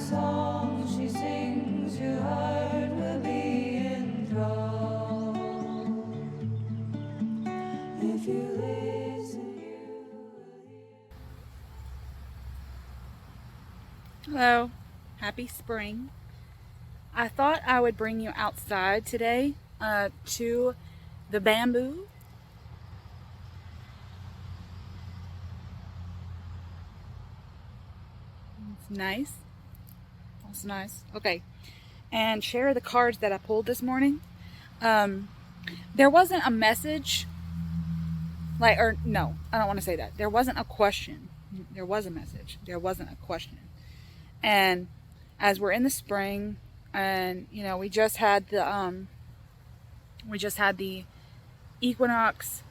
song she sings, your heart will be enthralled. If you listen, you will hear. Hello, happy spring. I thought I would bring you outside today to the bamboo. It's nice. It's nice. Okay. And share the cards that I pulled this morning. There wasn't a message, or no, I don't want to say that. There wasn't a question. There was a message. There wasn't a question. And as we're in the spring, and we just had the equinox.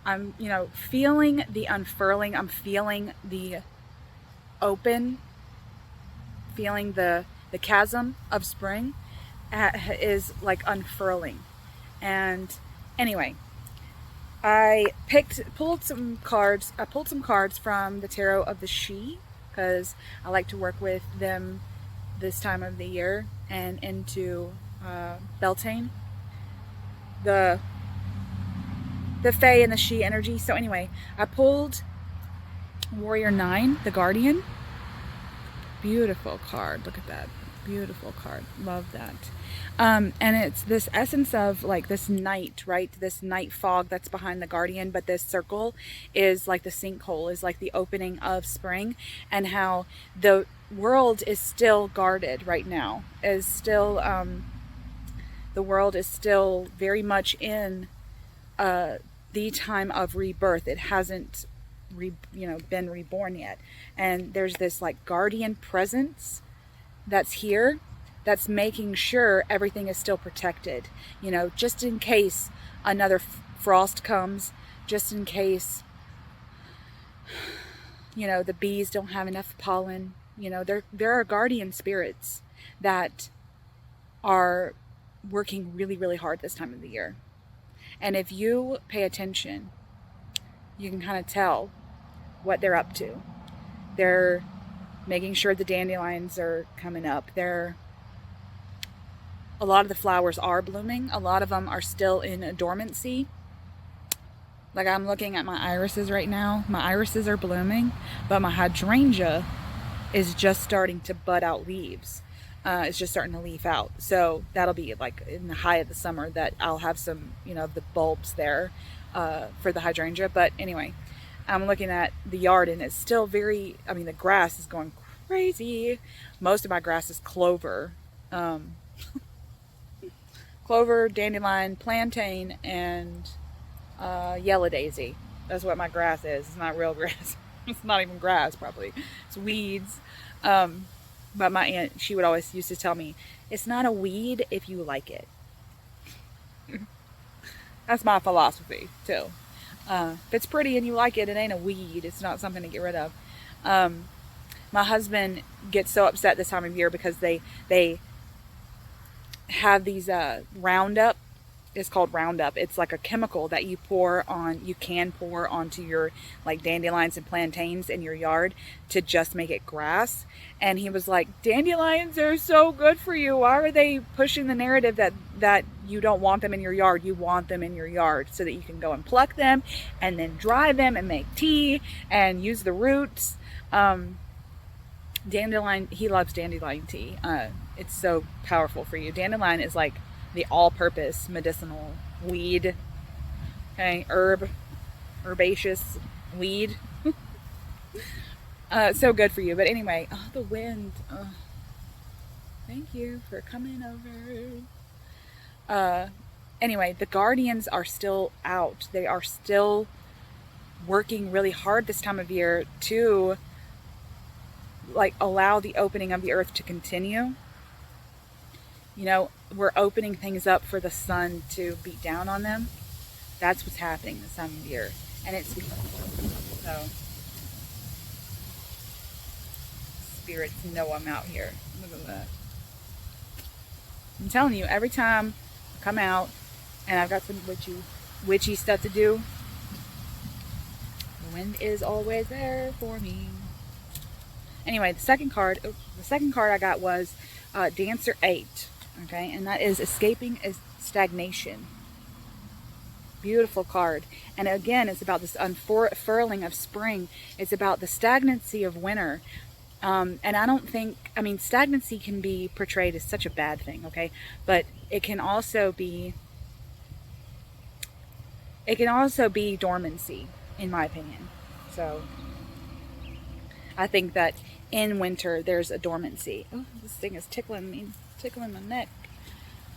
I'm feeling the unfurling. I'm feeling the open, feeling the chasm of spring is like unfurling. And anyway, I pulled some cards. I pulled some cards from the tarot of the She, because I like to work with them this time of the year and into Beltane, the Fae and the She energy. So anyway, I pulled Warrior 9, the Guardian. Beautiful card. Look at that. Beautiful card. Love that. And it's this essence of like this night, right? This night fog that's behind the Guardian, but this circle is like the sinkhole, is like the opening of spring, and how the world is still guarded right now, is still the world is still very much in the time of rebirth. It hasn't been reborn yet, and there's this like guardian presence that's here, that's making sure everything is still protected, just in case another frost comes, just in case the bees don't have enough pollen. There are guardian spirits that are working really, really hard this time of the year. And if you pay attention, you can kind of tell what they're up to. They're making sure the dandelions are coming up. A lot of the flowers are blooming. A lot of them are still in a dormancy. Like, I'm looking at my irises right now. My irises are blooming, but my hydrangea is just starting to bud out leaves. It's just starting to leaf out. So that'll be like in the high of the summer that I'll have some, the bulbs there for the hydrangea. But anyway, I'm looking at the yard and it's still the grass is going crazy. Most of my grass is clover. Clover, dandelion, plantain, and yellow daisy. That's what my grass is. It's not real grass. It's not even grass, probably. It's weeds. But my aunt, she would always used to tell me, it's not a weed if you like it. That's my philosophy, too. If it's pretty and you like it, it ain't a weed. It's not something to get rid of. My husband gets so upset this time of year because they have these Roundup. It's called Roundup. It's like a chemical that you can pour onto your like dandelions and plantains in your yard to just make it grass. And he was like, dandelions are so good for you. Why are they pushing the narrative that you don't want them in your yard? You want them in your yard so that you can go and pluck them and then dry them and make tea and use the roots. Dandelion, he loves dandelion tea. It's so powerful for you. Dandelion is like the all-purpose medicinal weed. Okay, herbaceous weed. So good for you. But anyway, the wind. Thank you for coming over. Anyway, the guardians are still out. They are still working really hard this time of year to like allow the opening of the earth to continue. We're opening things up for the sun to beat down on them. That's what's happening this time of year. And it's so spirits know I'm out here. Look at that. I'm telling you, every time I come out and I've got some witchy stuff to do, the wind is always there for me. Anyway, the second card I got was Dancer 8. Okay, and that is escaping stagnation. Beautiful card. And again, it's about this unfurling of spring. It's about the stagnancy of winter. And I don't think, I mean, stagnancy can be portrayed as such a bad thing, okay? But it can also be dormancy, in my opinion. So I think that in winter there's a dormancy. Oh, this thing is tickling me, tickling my neck.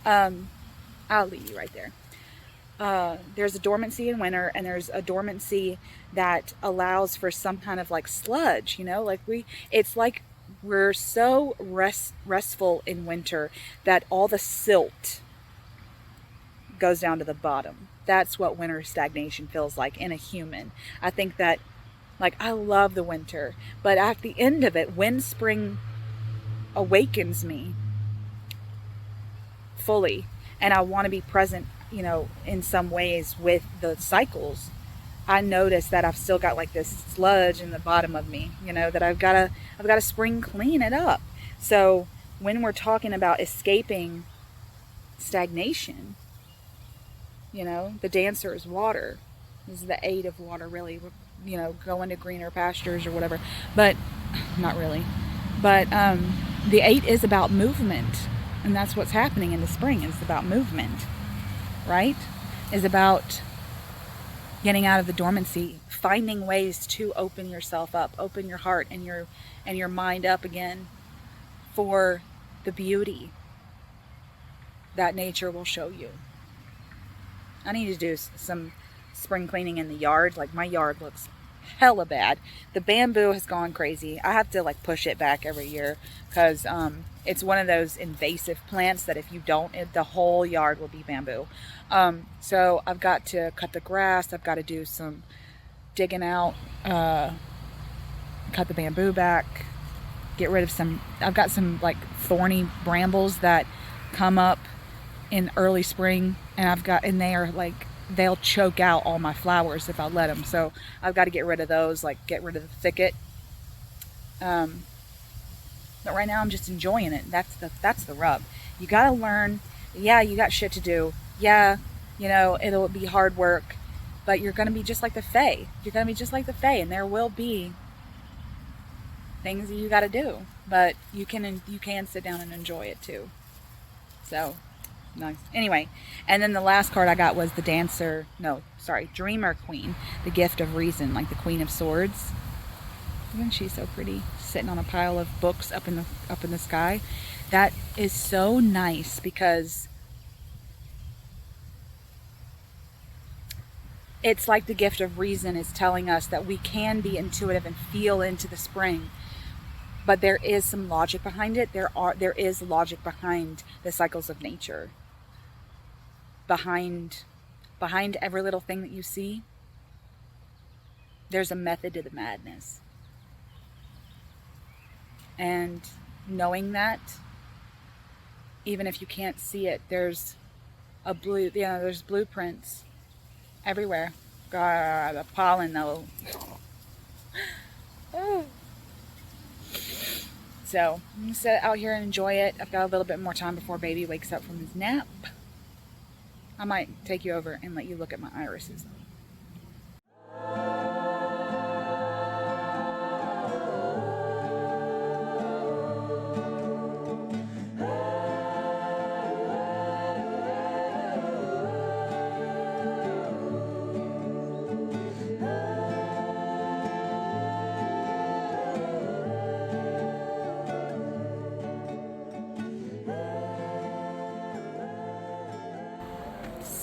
I'll leave you right there. There's a dormancy in winter, and there's a dormancy that allows for some kind of like sludge, you know, like it's like we're so restful in winter that all the silt goes down to the bottom. That's what winter stagnation feels like in a human. I think that, like, I love the winter, but at the end of it, when spring awakens me fully, and I want to be present, you know, in some ways with the cycles, I notice that I've still got like this sludge in the bottom of me, you know, that I've got to spring clean it up. So when we're talking about escaping stagnation, you know, the Dancer is water. This is the 8 of water, really, you know, going to greener pastures or whatever, but not really. But the 8 is about movement, and that's what's happening in the spring. It's about movement, right? Is about getting out of the dormancy, finding ways to open yourself up, open your heart and your mind up again for the beauty that nature will show you. I need to do some spring cleaning in the yard. Like, my yard looks hella bad. The bamboo has gone crazy. I have to like push it back every year because it's one of those invasive plants that if you don't, the whole yard will be bamboo. So I've got to cut the grass. I've got to do some digging out, cut the bamboo back, get rid of some. I've got some like thorny brambles that come up in early spring, and they are like, they'll choke out all my flowers if I let them. So I've got to get rid of those, like get rid of the thicket. But right now I'm just enjoying it. That's the rub. You got to learn. Yeah, you got shit to do. Yeah, you know, it'll be hard work, but you're going to be just like the Fae. You're going to be just like the Fae, and there will be things that you got to do, but you can sit down and enjoy it too. So nice. Anyway, and then the last card I got was the Dreamer Queen, the gift of reason, like the Queen of Swords. Isn't she so pretty, sitting on a pile of books up in the sky? That is so nice because it's like the gift of reason is telling us that we can be intuitive and feel into the spring, but there is some logic behind it. There is logic behind the cycles of nature. Behind every little thing that you see, there's a method to the madness. And knowing that, even if you can't see it, there's blueprints everywhere. God, the pollen though. So I'm gonna sit out here and enjoy it. I've got a little bit more time before baby wakes up from his nap. I might take you over and let you look at my irises.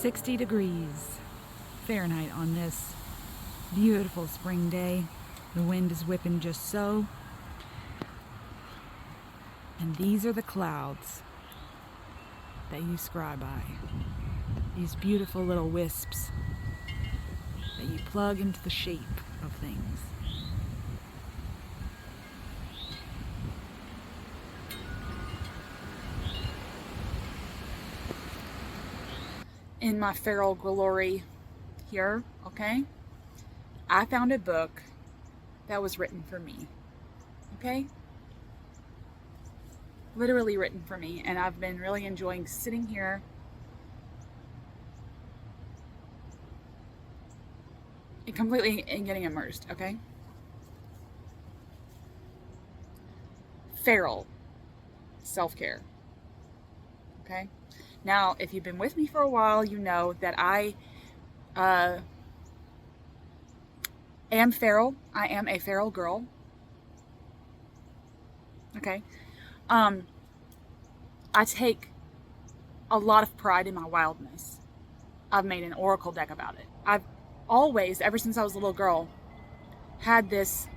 60 degrees Fahrenheit on this beautiful spring day. The wind is whipping just so. And these are the clouds that you scry by. These beautiful little wisps that you plug into the shape of things. In my feral glory here, okay, I found a book that was written for me. Okay? Literally written for me, and I've been really enjoying sitting here and completely and getting immersed, okay? Feral self-care. Okay? Now, if you've been with me for a while, you know that I am feral. I am a feral girl. Okay? I take a lot of pride in my wildness. I've made an oracle deck about it. I've always, ever since I was a little girl, had this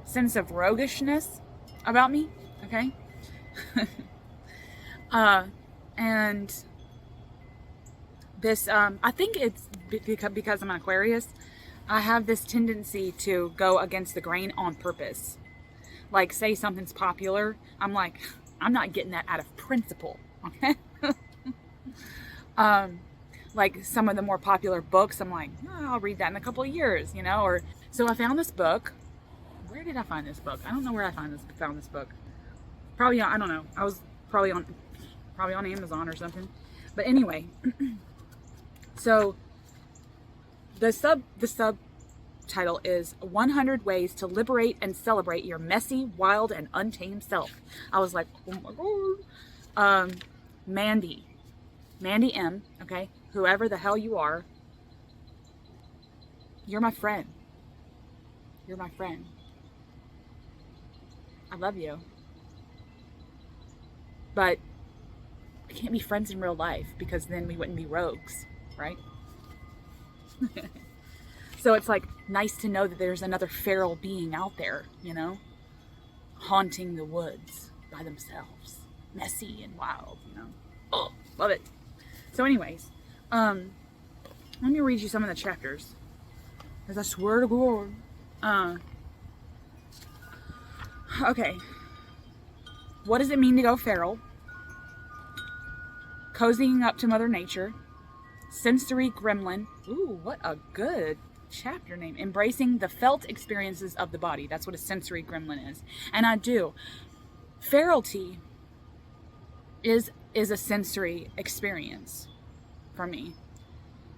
sense of roguishness about me. Okay? And this, I think it's because I'm an Aquarius, I have this tendency to go against the grain on purpose. Like, say something's popular, I'm like, I'm not getting that out of principle, okay? Like some of the more popular books, I'm like, oh, I'll read that in a couple of years, you know? Or so I found this book. Where did I find this book? I don't know where I found this book. Probably on, I don't know. I was probably on Amazon or something. But anyway, so the subtitle is 100 Ways to Liberate and Celebrate Your Messy, Wild, and Untamed Self. I was like, oh my God. Mandy M, okay? Whoever the hell you are, you're my friend. You're my friend. I love you. But we can't be friends in real life because then we wouldn't be rogues, right? So it's like nice to know that there's another feral being out there, you know, haunting the woods by themselves, messy and wild, you know. Oh, love it. So anyways, let me read you some of the chapters, because I swear to God. Okay. What does it mean to go feral? Cozying up to Mother Nature. Sensory Gremlin. Ooh, what a good chapter name. Embracing the felt experiences of the body. That's what a sensory gremlin is. And I do. Ferality is a sensory experience for me.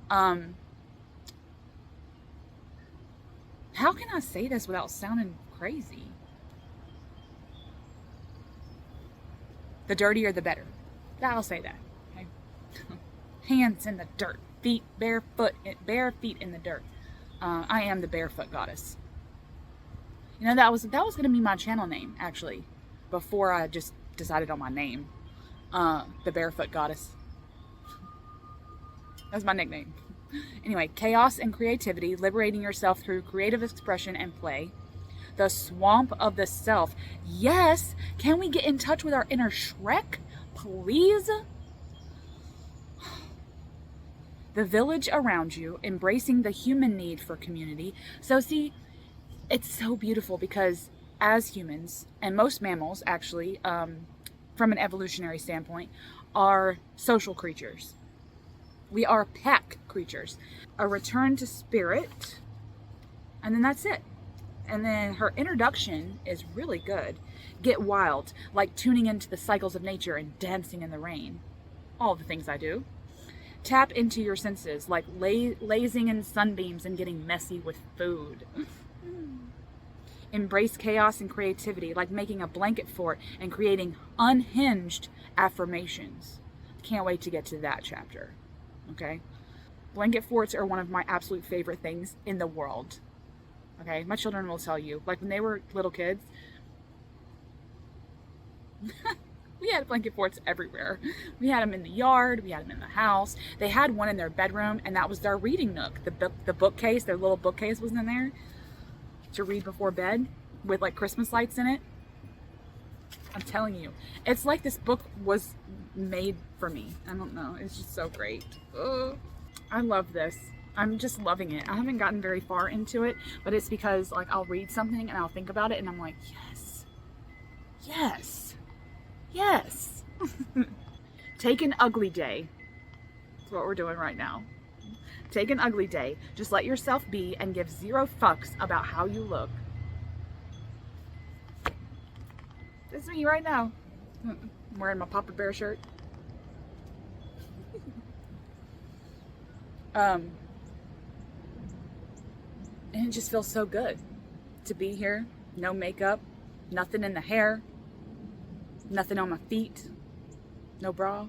How can I say this without sounding crazy? The dirtier, the better. I'll say that. Okay. Hands in the dirt, feet bare feet in the dirt. I am the barefoot goddess. You know, that was going to be my channel name actually, before I just decided on my name. The barefoot goddess. That's my nickname. Anyway, chaos and creativity, liberating yourself through creative expression and play. The swamp of the self. Yes, can we get in touch with our inner Shrek, please? The village around you, embracing the human need for community. So see, it's so beautiful because as humans, and most mammals actually, from an evolutionary standpoint, are social creatures. We are pack creatures. A return to spirit, and then that's it. And then her introduction is really good. Get wild, like tuning into the cycles of nature and dancing in the rain. All the things I do. Tap into your senses, like lazing in sunbeams and getting messy with food. Embrace chaos and creativity, like making a blanket fort and creating unhinged affirmations. Can't wait to get to that chapter. Okay? Blanket forts are one of my absolute favorite things in the world. Okay? My children will tell you. Like when they were little kids, we had blanket forts everywhere. We had them in the yard. We had them in the house. They had one in their bedroom, and that was their reading nook. The bookcase, their little bookcase was in there to read before bed with like Christmas lights in it. I'm telling you, it's like this book was made for me. I don't know. It's just so great. I love this. I'm just loving it. I haven't gotten very far into it, but it's because like I'll read something and I'll think about it and I'm like, yes, yes, yes. Take an ugly day. That's what we're doing right now. Take an ugly day. Just let yourself be and give zero fucks about how you look. It's me right now. I'm wearing my Papa Bear shirt. And it just feels so good to be here. No makeup, nothing in the hair, nothing on my feet, no bra.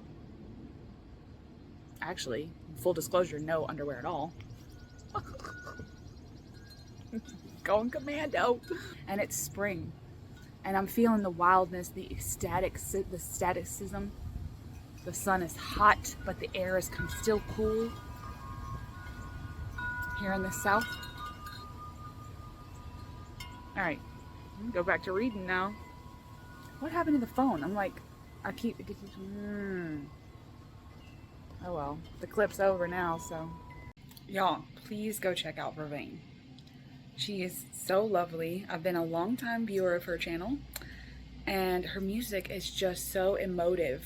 Actually, full disclosure, no underwear at all. Going commando. And it's spring. And I'm feeling the wildness, the staticism. The sun is hot, but the air is still cool. Here in the south. All right, go back to reading now. What happened to the phone? I'm like, it keeps. Oh well, the clip's over now, so. Y'all, please go check out Vervain. She is so lovely. I've been a long-time viewer of her channel, and her music is just so emotive.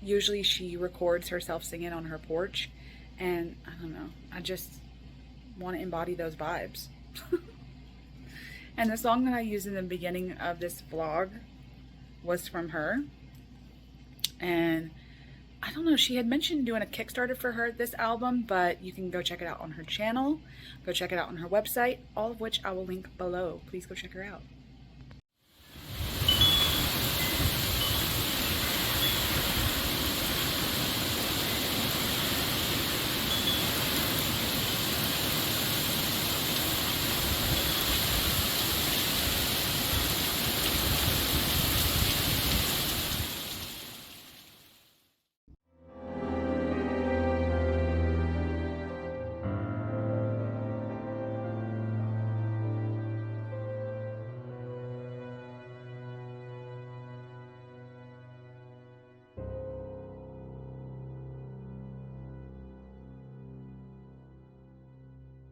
Usually she records herself singing on her porch, and I don't know, I just want to embody those vibes. And the song that I used in the beginning of this vlog was from her. And I don't know, she had mentioned doing a Kickstarter for this album, but you can go check it out on her channel. Go check it out on her website, all of which I will link below. Please go check her out.